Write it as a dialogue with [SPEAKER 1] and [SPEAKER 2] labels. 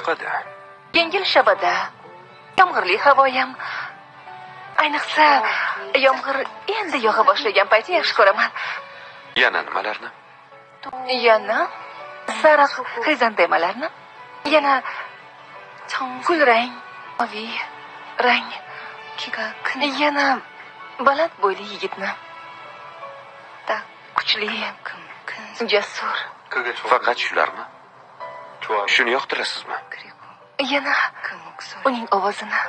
[SPEAKER 1] yoqadi?
[SPEAKER 2] Yengil shabada, yomg'irli havoyam. Ayniqsa, yomg'ir endi yog'a boshlagan payti yaxshi ko'raman.
[SPEAKER 1] Yana nimalarni?
[SPEAKER 2] Yana sariq xrizantemalarni, yana kulrang, maviy rang, yana baland bo'yli yigitni. Kuchli, jasur.
[SPEAKER 1] Faqat shularmi? Shuni yoqtirasizmi?
[SPEAKER 2] Yana uning ovozini.